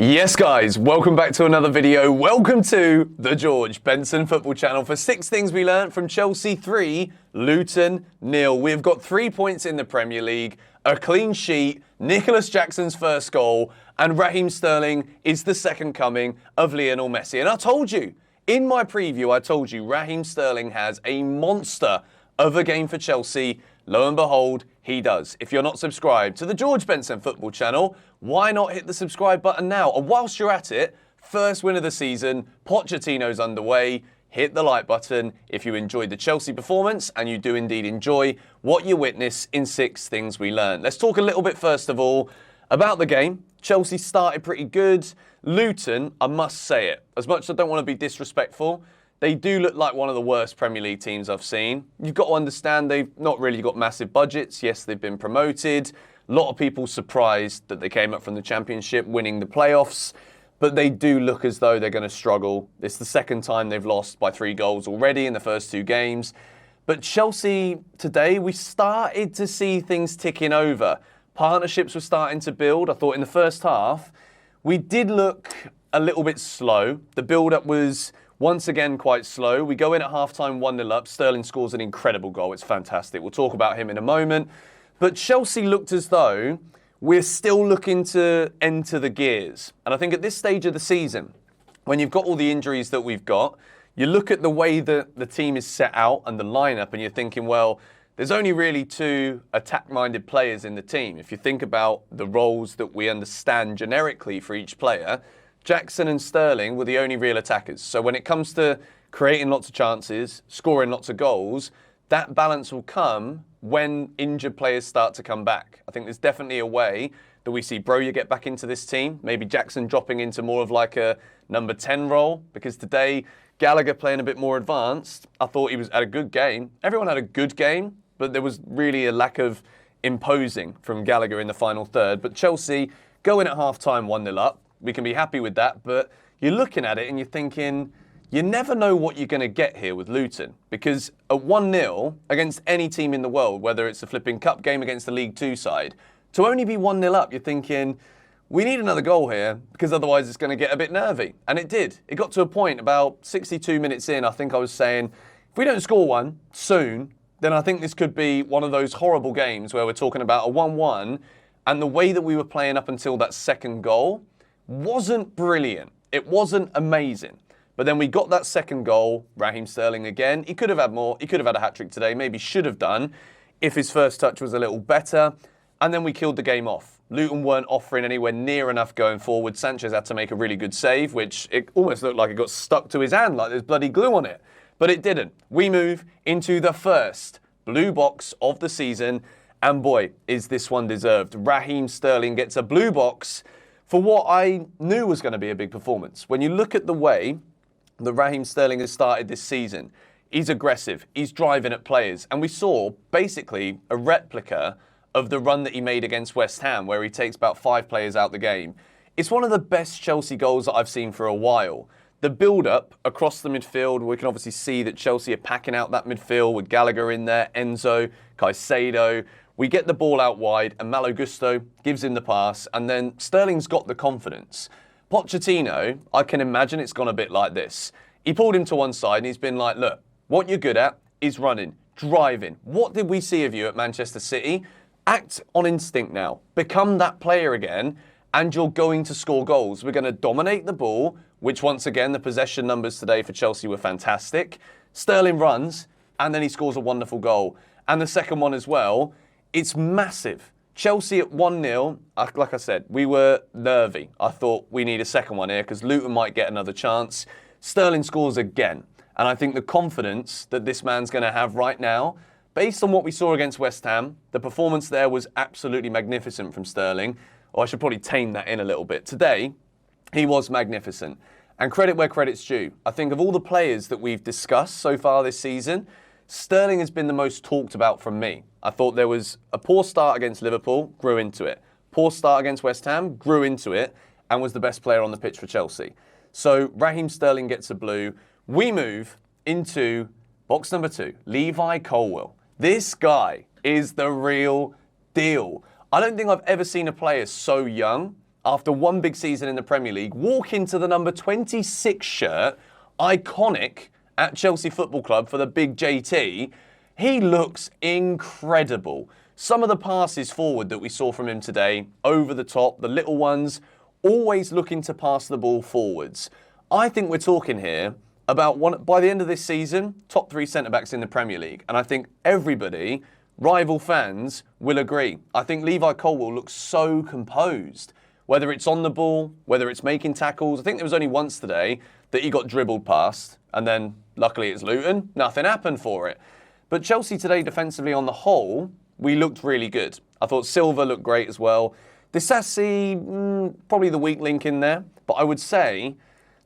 Yes guys, welcome back to another video. Welcome to the George Benson football channel for 6 things we learned from Chelsea 3, Luton 0. We've got 3 points in the Premier League, a clean sheet, Nicolas Jackson's first goal, and Raheem Sterling is the second coming of Lionel Messi. And I told you, in my preview, I told you Raheem Sterling has a monster of a game for Chelsea. Lo and behold, he does. If you're not subscribed to the George Benson football channel, why not hit the subscribe button now? And whilst you're at it, first win of the season, Pochettino's underway. Hit the like button if you enjoyed the Chelsea performance, and you do indeed enjoy what you witness in 6 things we learned. Let's talk a little bit first of all about the game. Chelsea started pretty good. Luton, I must say it, as much as I don't want to be disrespectful, they do look like one of the worst Premier League teams I've seen. You've got to understand they've not really got massive budgets. Yes, they've been promoted. A lot of people surprised that they came up from the Championship, winning the playoffs. But they do look as though they're going to struggle. It's the second time they've lost by 3 goals already in the first 2 games. But Chelsea today, we started to see things ticking over. Partnerships were starting to build. I thought in the first half, we did look a little bit slow. The build-up was once again quite slow. We go in at half-time 1-0 up. Sterling scores an incredible goal. It's fantastic. We'll talk about him in a moment. But Chelsea looked as though we're still looking to enter the gears. And I think at this stage of the season, when you've got all the injuries that we've got, you look at the way that the team is set out and the lineup, and you're thinking, well, there's only really 2 attack-minded players in the team. If you think about the roles that we understand generically for each player, Jackson and Sterling were the only real attackers. So when it comes to creating lots of chances, scoring lots of goals, that balance will come when injured players start to come back. I think there's definitely a way that we see Broja get back into this team. Maybe Jackson dropping into more of like a number 10 role, because today Gallagher playing a bit more advanced. I thought he was at a good game. Everyone had a good game, but there was really a lack of imposing from Gallagher in the final third. But Chelsea go in at half-time 1-0 up. We can be happy with that, but you're looking at it and you're thinking, you never know what you're going to get here with Luton, because at 1-0 against any team in the world, whether it's a flipping cup game against the League 2 side, to only be 1-0 up, you're thinking, we need another goal here, because otherwise it's going to get a bit nervy. And it did. It got to a point about 62 minutes in, I think I was saying, if we don't score one soon, then I think this could be one of those horrible games where we're talking about a 1-1, and the way that we were playing up until that second goal wasn't brilliant. It wasn't amazing. But then we got that second goal, Raheem Sterling again. He could have had more. He could have had a hat-trick today. Maybe should have done if his first touch was a little better. And then we killed the game off. Luton weren't offering anywhere near enough going forward. Sanchez had to make a really good save, which it almost looked like it got stuck to his hand, like there's bloody glue on it. But it didn't. We move into the first blue box of the season. And boy, is this one deserved. Raheem Sterling gets a blue box for what I knew was going to be a big performance. When you look at the way that Raheem Sterling has started this season, he's aggressive, he's driving at players, and we saw basically a replica of the run that he made against West Ham, where he takes about 5 players out the game. It's one of the best Chelsea goals that I've seen for a while. The build-up across the midfield, we can obviously see that Chelsea are packing out that midfield with Gallagher in there, Enzo, Caicedo. We get the ball out wide, and Malo Gusto gives him the pass, and then Sterling's got the confidence. Pochettino, I can imagine it's gone a bit like this. He pulled him to one side, and he's been like, look, what you're good at is running, driving. What did we see of you at Manchester City? Act on instinct now. Become that player again, and you're going to score goals. We're going to dominate the ball, which once again, the possession numbers today for Chelsea were fantastic. Sterling runs, and then he scores a wonderful goal. And the second one as well, it's massive. Chelsea at 1-0, like I said, we were nervy. I thought we need a second one here because Luton might get another chance. Sterling scores again. And I think the confidence that this man's going to have right now, based on what we saw against West Ham, the performance there was absolutely magnificent from Sterling. Or I should probably tame that in a little bit. Today, he was magnificent. And credit where credit's due. I think of all the players that we've discussed so far this season, Sterling has been the most talked about from me. I thought there was a poor start against Liverpool, grew into it. Poor start against West Ham, grew into it, and was the best player on the pitch for Chelsea. So Raheem Sterling gets a blue. We move into box number 2, Levi Colwill. This guy is the real deal. I don't think I've ever seen a player so young after one big season in the Premier League, walk into the number 26 shirt, iconic at Chelsea Football Club for the big JT. He looks incredible. Some of the passes forward that we saw from him today, over the top, the little ones, always looking to pass the ball forwards. I think we're talking here about by the end of this season, top 3 centre-backs in the Premier League. And I think everybody, rival fans, will agree. I think Levi Colwill looks so composed. Whether it's on the ball, whether it's making tackles. I think there was only once today that he got dribbled past, and then luckily it's Luton, nothing happened for it. But Chelsea today, defensively on the whole, we looked really good. I thought Silva looked great as well. Disasi, probably the weak link in there. But I would say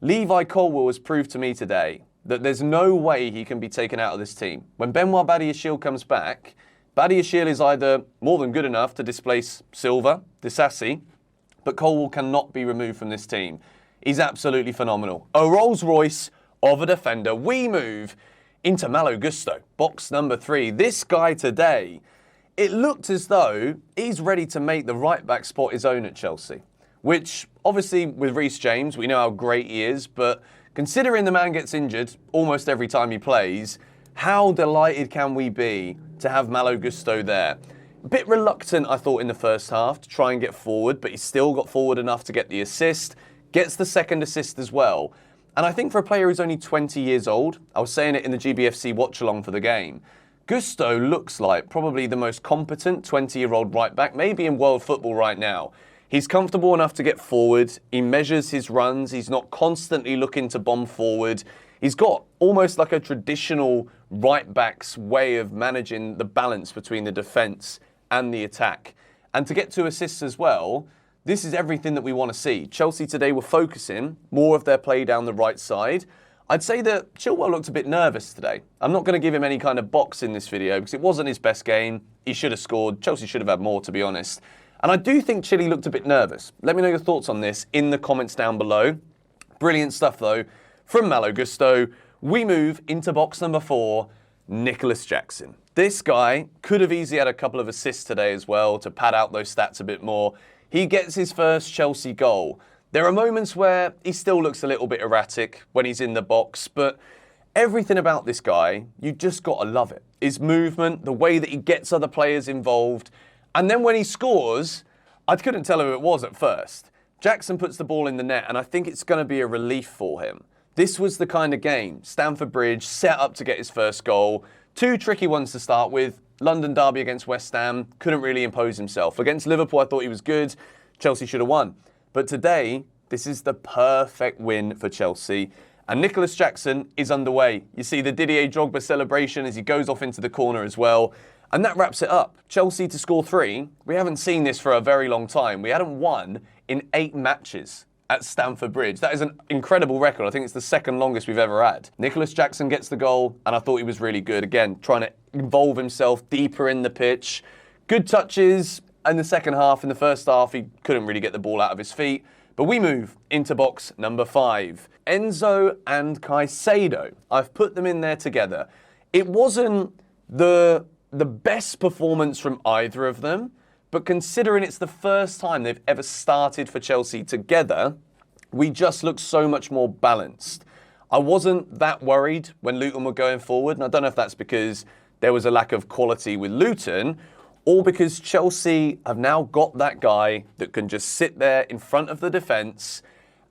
Levi Colwill has proved to me today that there's no way he can be taken out of this team. When Benoit Badiashile comes back, Badiashile is either more than good enough to displace Silva, Disasi, but Colwill cannot be removed from this team. He's absolutely phenomenal. A Rolls Royce of a defender. We move into Malo Gusto, box number 3. This guy today, it looked as though he's ready to make the right-back spot his own at Chelsea, which obviously with Reece James, we know how great he is, but considering the man gets injured almost every time he plays, how delighted can we be to have Malo Gusto there? A bit reluctant, I thought, in the first half to try and get forward, but he still got forward enough to get the assist, gets the second assist as well. And I think for a player who's only 20 years old, I was saying it in the GBFC watch-along for the game, Gusto looks like probably the most competent 20-year-old right-back, maybe in world football right now. He's comfortable enough to get forward, he measures his runs, he's not constantly looking to bomb forward. He's got almost like a traditional right-back's way of managing the balance between the defence and the attack. And to get 2 assists as well, this is everything that we want to see. Chelsea today were focusing more of their play down the right side. I'd say that Chilwell looked a bit nervous today. I'm not going to give him any kind of box in this video because it wasn't his best game. He should have scored. Chelsea should have had more, to be honest. And I do think Chile looked a bit nervous. Let me know your thoughts on this in the comments down below. Brilliant stuff, though, from Malo Gusto. We move into box number 4, Nicolas Jackson. This guy could have easily had a couple of assists today as well to pad out those stats a bit more. He gets his first Chelsea goal. There are moments where he still looks a little bit erratic when he's in the box, but everything about this guy, you just got to love it. His movement, the way that he gets other players involved. And then when he scores, I couldn't tell who it was at first. Jackson puts the ball in the net, and I think it's going to be a relief for him. This was the kind of game. Stamford Bridge set up to get his first goal. 2 tricky ones to start with. London derby against West Ham, couldn't really impose himself. Against Liverpool, I thought he was good. Chelsea should have won. But today, this is the perfect win for Chelsea. And Nicolas Jackson is underway. You see the Didier Drogba celebration as he goes off into the corner as well. And that wraps it up. Chelsea to score 3. We haven't seen this for a very long time. We hadn't won in 8 matches at Stamford Bridge. That is an incredible record. I think it's the second longest we've ever had. Nicolas Jackson gets the goal, and I thought he was really good. Again, trying to involve himself deeper in the pitch. Good touches in the second half. In the first half, he couldn't really get the ball out of his feet. But we move into box number 5. Enzo and Caicedo. I've put them in there together. It wasn't the best performance from either of them, but considering it's the first time they've ever started for Chelsea together, we just look so much more balanced. I wasn't that worried when Luton were going forward, and I don't know if that's because there was a lack of quality with Luton, or because Chelsea have now got that guy that can just sit there in front of the defence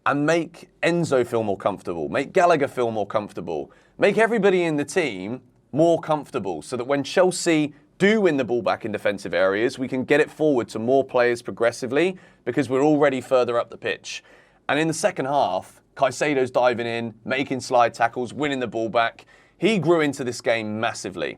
and make Enzo feel more comfortable, make Gallagher feel more comfortable, make everybody in the team more comfortable, so that when Chelsea do win the ball back in defensive areas, we can get it forward to more players progressively because we're already further up the pitch. And in the second half, Caicedo's diving in, making slide tackles, winning the ball back. He grew into this game massively.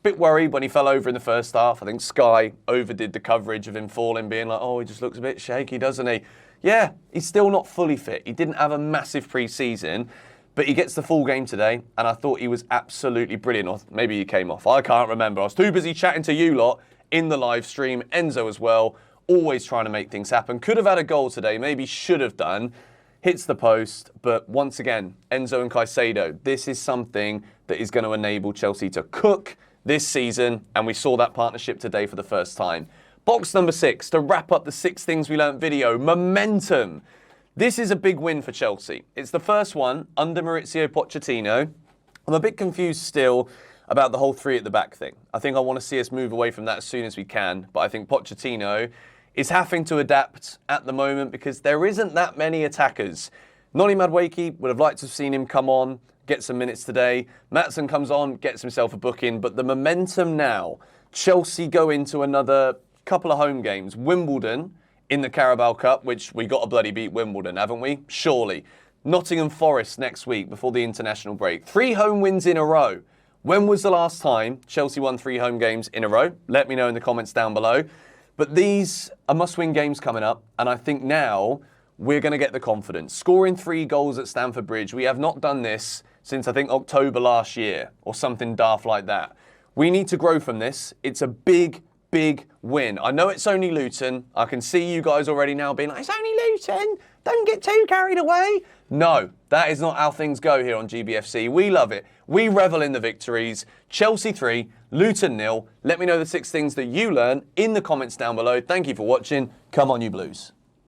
Bit worried when he fell over in the first half. I think Sky overdid the coverage of him falling, being like, oh, he just looks a bit shaky, doesn't he? Yeah, he's still not fully fit. He didn't have a massive pre-season, but he gets the full game today, and I thought he was absolutely brilliant. Or maybe he came off. I can't remember. I was too busy chatting to you lot in the live stream. Enzo as well, always trying to make things happen. Could have had a goal today, maybe should have done. Hits the post, but once again, Enzo and Caicedo, this is something that is going to enable Chelsea to cook this season, and we saw that partnership today for the first time. Box number 6, to wrap up the 6 things we learnt video, momentum. This is a big win for Chelsea. It's the first one under Maurizio Pochettino. I'm a bit confused still about the whole 3 at the back thing. I think I want to see us move away from that as soon as we can, but I think Pochettino is having to adapt at the moment because there isn't that many attackers. Noni Madueke would have liked to have seen him come on, get some minutes today. Maatsen comes on, gets himself a booking, but the momentum now, Chelsea go into another couple of home games. Wimbledon in the Carabao Cup, which we got to bloody beat Wimbledon, haven't we? Surely. Nottingham Forest next week before the international break. 3 home wins in a row. When was the last time Chelsea won 3 home games in a row? Let me know in the comments down below. But these are must-win games coming up, and I think now we're going to get the confidence. Scoring 3 goals at Stamford Bridge, we have not done this since I think October last year or something daft like that. We need to grow from this. It's a big win. I know it's only Luton. I can see you guys already now being like, it's only Luton. Don't get too carried away. No, that is not how things go here on GBFC. We love it. We revel in the victories. Chelsea 3, Luton 0. Let me know the 6 things that you learn in the comments down below. Thank you for watching. Come on, you Blues.